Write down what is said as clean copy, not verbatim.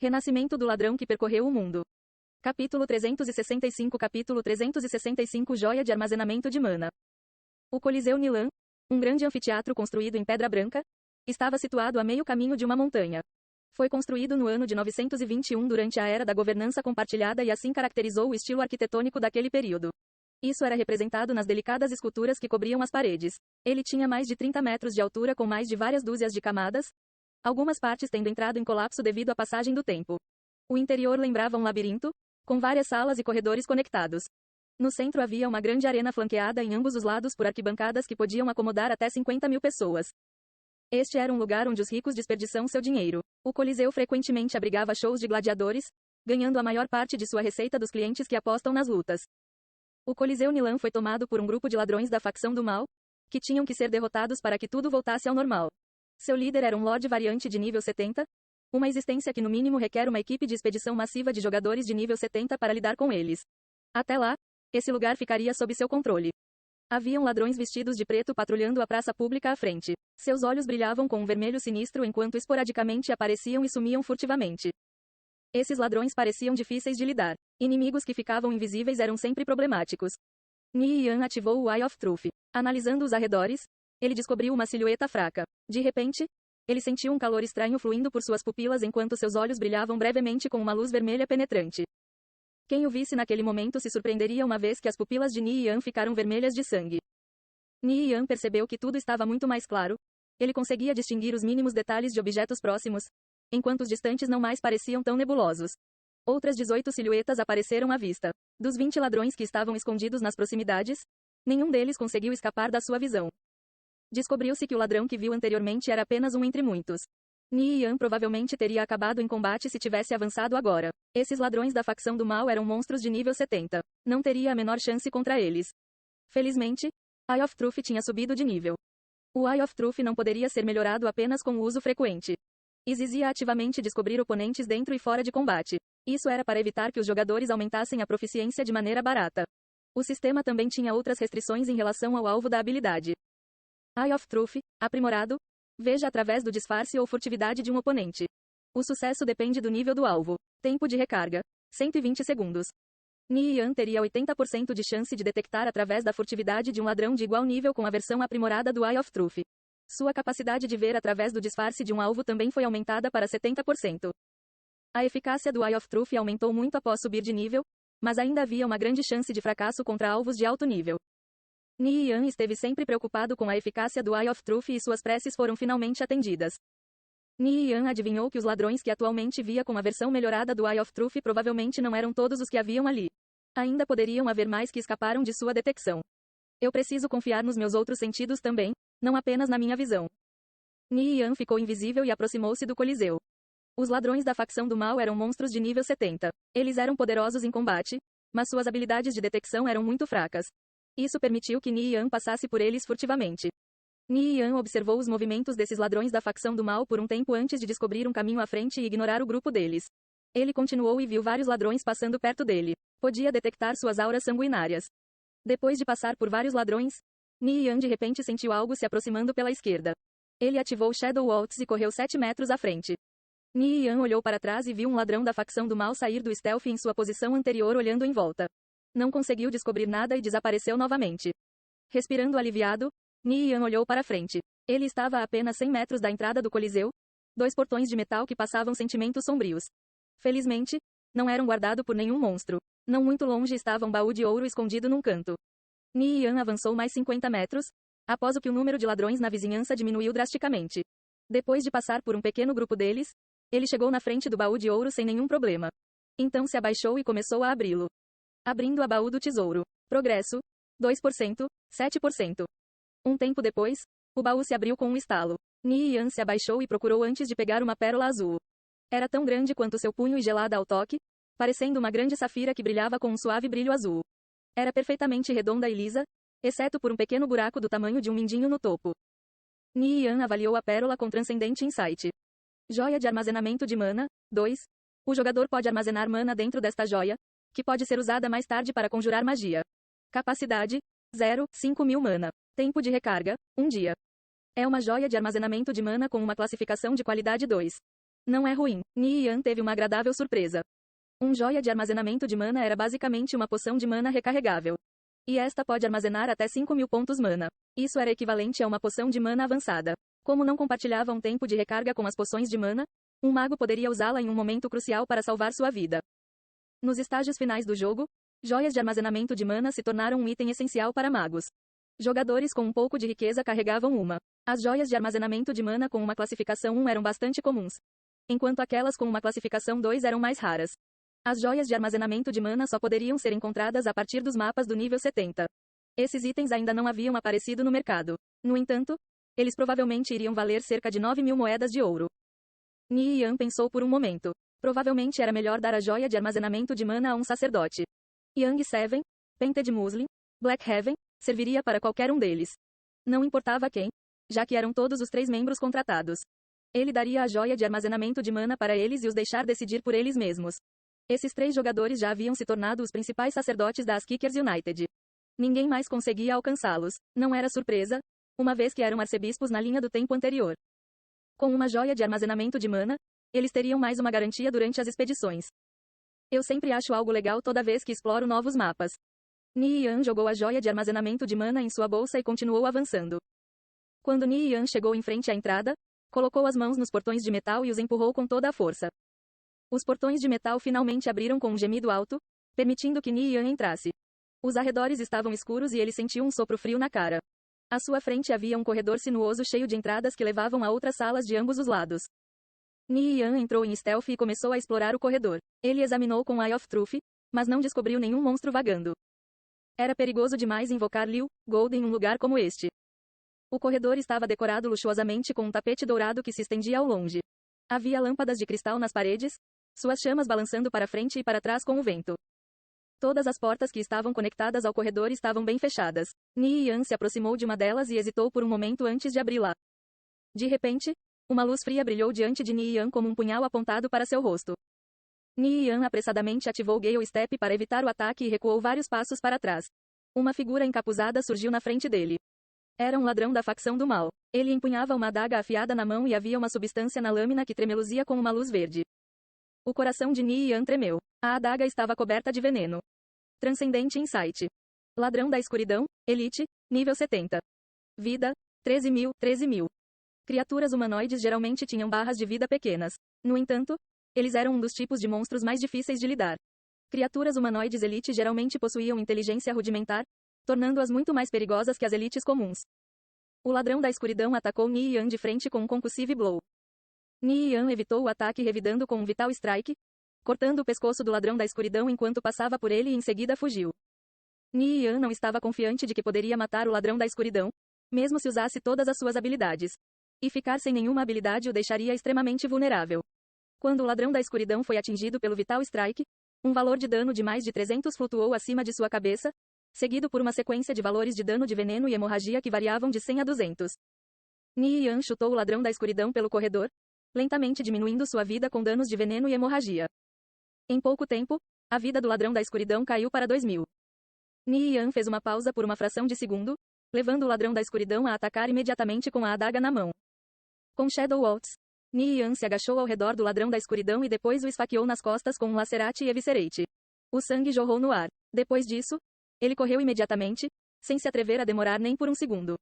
Renascimento do ladrão que percorreu o mundo. Capítulo 365 Joia de armazenamento de mana. O Coliseu Nilan, um grande anfiteatro construído em pedra branca, estava situado a meio caminho de uma montanha. Foi construído no ano de 921 durante a era da governança compartilhada e assim caracterizou o estilo arquitetônico daquele período. Isso era representado nas delicadas esculturas que cobriam as paredes. Ele tinha mais de 30 metros de altura com mais de várias dúzias de camadas, algumas partes tendo entrado em colapso devido à passagem do tempo. O interior lembrava um labirinto, com várias salas e corredores conectados. No centro havia uma grande arena flanqueada em ambos os lados por arquibancadas que podiam acomodar até 50.000 pessoas. Este era um lugar onde os ricos desperdiçam seu dinheiro. O Coliseu frequentemente abrigava shows de gladiadores, ganhando a maior parte de sua receita dos clientes que apostam nas lutas. O Coliseu Nilan foi tomado por um grupo de ladrões da facção do mal, que tinham que ser derrotados para que tudo voltasse ao normal. Seu líder era um Lorde Variante de nível 70, uma existência que no mínimo requer uma equipe de expedição massiva de jogadores de nível 70 para lidar com eles. Até lá, esse lugar ficaria sob seu controle. Haviam ladrões vestidos de preto patrulhando a praça pública à frente. Seus olhos brilhavam com um vermelho sinistro enquanto esporadicamente apareciam e sumiam furtivamente. Esses ladrões pareciam difíceis de lidar. Inimigos que ficavam invisíveis eram sempre problemáticos. Niyan ativou o Eye of Truth. Analisando os arredores, ele descobriu uma silhueta fraca. De repente, ele sentiu um calor estranho fluindo por suas pupilas enquanto seus olhos brilhavam brevemente com uma luz vermelha penetrante. Quem o visse naquele momento se surpreenderia uma vez que as pupilas de Niyan ficaram vermelhas de sangue. Niyan percebeu que tudo estava muito mais claro. Ele conseguia distinguir os mínimos detalhes de objetos próximos, enquanto os distantes não mais pareciam tão nebulosos. Outras 18 silhuetas apareceram à vista. Dos 20 ladrões que estavam escondidos nas proximidades, nenhum deles conseguiu escapar da sua visão. Descobriu-se que o ladrão que viu anteriormente era apenas um entre muitos. Niyan provavelmente teria acabado em combate se tivesse avançado agora. Esses ladrões da facção do mal eram monstros de nível 70. Não teria a menor chance contra eles. Felizmente, Eye of Truth tinha subido de nível. O Eye of Truth não poderia ser melhorado apenas com o uso frequente. Exigia ativamente descobrir oponentes dentro e fora de combate. Isso era para evitar que os jogadores aumentassem a proficiência de maneira barata. O sistema também tinha outras restrições em relação ao alvo da habilidade. Eye of Truth, aprimorado, veja através do disfarce ou furtividade de um oponente. O sucesso depende do nível do alvo. Tempo de recarga: 120 segundos. Niyan teria 80% de chance de detectar através da furtividade de um ladrão de igual nível com a versão aprimorada do Eye of Truth. Sua capacidade de ver através do disfarce de um alvo também foi aumentada para 70%. A eficácia do Eye of Truth aumentou muito após subir de nível, mas ainda havia uma grande chance de fracasso contra alvos de alto nível. Niyan esteve sempre preocupado com a eficácia do Eye of Truth e suas preces foram finalmente atendidas. Niyan adivinhou que os ladrões que atualmente via com a versão melhorada do Eye of Truth provavelmente não eram todos os que haviam ali. Ainda poderiam haver mais que escaparam de sua detecção. Eu preciso confiar nos meus outros sentidos também, não apenas na minha visão. Niyan ficou invisível e aproximou-se do Coliseu. Os ladrões da facção do mal eram monstros de nível 70. Eles eram poderosos em combate, mas suas habilidades de detecção eram muito fracas. Isso permitiu que Niyan passasse por eles furtivamente. Niyan observou os movimentos desses ladrões da facção do mal por um tempo antes de descobrir um caminho à frente e ignorar o grupo deles. Ele continuou e viu vários ladrões passando perto dele. Podia detectar suas auras sanguinárias. Depois de passar por vários ladrões, Niyan de repente sentiu algo se aproximando pela esquerda. Ele ativou Shadow Waltz e correu 7 metros à frente. Niyan olhou para trás e viu um ladrão da facção do mal sair do stealth em sua posição anterior olhando em volta. Não conseguiu descobrir nada e desapareceu novamente. Respirando aliviado, Niyan olhou para frente. Ele estava a apenas 100 metros da entrada do Coliseu, 2 portões de metal que passavam sentimentos sombrios. Felizmente, não eram guardados por nenhum monstro. Não muito longe estava um baú de ouro escondido num canto. Niyan avançou mais 50 metros, após o que o número de ladrões na vizinhança diminuiu drasticamente. Depois de passar por um pequeno grupo deles, ele chegou na frente do baú de ouro sem nenhum problema. Então se abaixou e começou a abri-lo. Abrindo a baú do tesouro. Progresso: 2%, 7%. Um tempo depois, o baú se abriu com um estalo. Niyan se abaixou e procurou antes de pegar uma pérola azul. Era tão grande quanto seu punho e gelada ao toque, parecendo uma grande safira que brilhava com um suave brilho azul. Era perfeitamente redonda e lisa, exceto por um pequeno buraco do tamanho de um mindinho no topo. Niyan avaliou a pérola com transcendente insight. Joia de armazenamento de mana: 2. O jogador pode armazenar mana dentro desta joia, que pode ser usada mais tarde para conjurar magia. Capacidade: 0, 5.000 mana. Tempo de recarga: 1 dia. É uma joia de armazenamento de mana com uma classificação de qualidade 2. Não é ruim. Ni Yan teve uma agradável surpresa. Joia de armazenamento de mana era basicamente uma poção de mana recarregável. E esta pode armazenar até 5.000 pontos mana. Isso era equivalente a uma poção de mana avançada. Como não compartilhava um tempo de recarga com as poções de mana, um mago poderia usá-la em um momento crucial para salvar sua vida. Nos estágios finais do jogo, joias de armazenamento de mana se tornaram um item essencial para magos. Jogadores com um pouco de riqueza carregavam uma. As joias de armazenamento de mana com uma classificação 1 eram bastante comuns, enquanto aquelas com uma classificação 2 eram mais raras. As joias de armazenamento de mana só poderiam ser encontradas a partir dos mapas do nível 70. Esses itens ainda não haviam aparecido no mercado. No entanto, eles provavelmente iriam valer cerca de 9.000 moedas de ouro. Ni Yan pensou por um momento. Provavelmente era melhor dar a joia de armazenamento de mana a um sacerdote. Yang Seven, Painted Muslin, Black Heaven, serviria para qualquer um deles. Não importava quem, já que eram todos os 3 membros contratados. Ele daria a joia de armazenamento de mana para eles e os deixar decidir por eles mesmos. Esses 3 jogadores já haviam se tornado os principais sacerdotes das Kickers United. Ninguém mais conseguia alcançá-los. Não era surpresa, uma vez que eram arcebispos na linha do tempo anterior. Com uma joia de armazenamento de mana, eles teriam mais uma garantia durante as expedições. Eu sempre acho algo legal toda vez que exploro novos mapas. Ni Yan jogou a joia de armazenamento de mana em sua bolsa e continuou avançando. Quando Ni Yan chegou em frente à entrada, colocou as mãos nos portões de metal e os empurrou com toda a força. Os portões de metal finalmente abriram com um gemido alto, permitindo que Ni Yan entrasse. Os arredores estavam escuros e ele sentiu um sopro frio na cara. À sua frente havia um corredor sinuoso cheio de entradas que levavam a outras salas de ambos os lados. Ni Yan entrou em stealth e começou a explorar o corredor. Ele examinou com Eye of Truth, mas não descobriu nenhum monstro vagando. Era perigoso demais invocar Liu Gold em um lugar como este. O corredor estava decorado luxuosamente com um tapete dourado que se estendia ao longe. Havia lâmpadas de cristal nas paredes, suas chamas balançando para frente e para trás com o vento. Todas as portas que estavam conectadas ao corredor estavam bem fechadas. Ni Yan se aproximou de uma delas e hesitou por um momento antes de abri-la. De repente, uma luz fria brilhou diante de Ni Yan como um punhal apontado para seu rosto. Ni Yan apressadamente ativou Gale Step para evitar o ataque e recuou vários passos para trás. Uma figura encapuzada surgiu na frente dele. Era um ladrão da facção do mal. Ele empunhava uma adaga afiada na mão e havia uma substância na lâmina que tremeluzia com uma luz verde. O coração de Ni Yan tremeu. A adaga estava coberta de veneno. Transcendente Insight. Ladrão da escuridão, Elite, nível 70. Vida, 13.000. Criaturas humanoides geralmente tinham barras de vida pequenas. No entanto, eles eram um dos tipos de monstros mais difíceis de lidar. Criaturas humanoides Elite geralmente possuíam inteligência rudimentar, tornando-as muito mais perigosas que as elites comuns. O ladrão da escuridão atacou Ni Yan de frente com um concussive blow. Ni Yan evitou o ataque revidando com um Vital Strike, cortando o pescoço do ladrão da escuridão enquanto passava por ele e em seguida fugiu. Ni Yan não estava confiante de que poderia matar o ladrão da escuridão, mesmo se usasse todas as suas habilidades. E ficar sem nenhuma habilidade o deixaria extremamente vulnerável. Quando o ladrão da escuridão foi atingido pelo Vital Strike, um valor de dano de mais de 300 flutuou acima de sua cabeça, seguido por uma sequência de valores de dano de veneno e hemorragia que variavam de 100 a 200. Ni Yan chutou o ladrão da escuridão pelo corredor, lentamente diminuindo sua vida com danos de veneno e hemorragia. Em pouco tempo, a vida do ladrão da escuridão caiu para 2.000. Ni Yan fez uma pausa por uma fração de segundo, levando o ladrão da escuridão a atacar imediatamente com a adaga na mão. Com Shadow Waltz, Ni Yan se agachou ao redor do ladrão da escuridão e depois o esfaqueou nas costas com um lacerate e eviscerate. O sangue jorrou no ar. Depois disso, ele correu imediatamente, sem se atrever a demorar nem por um segundo.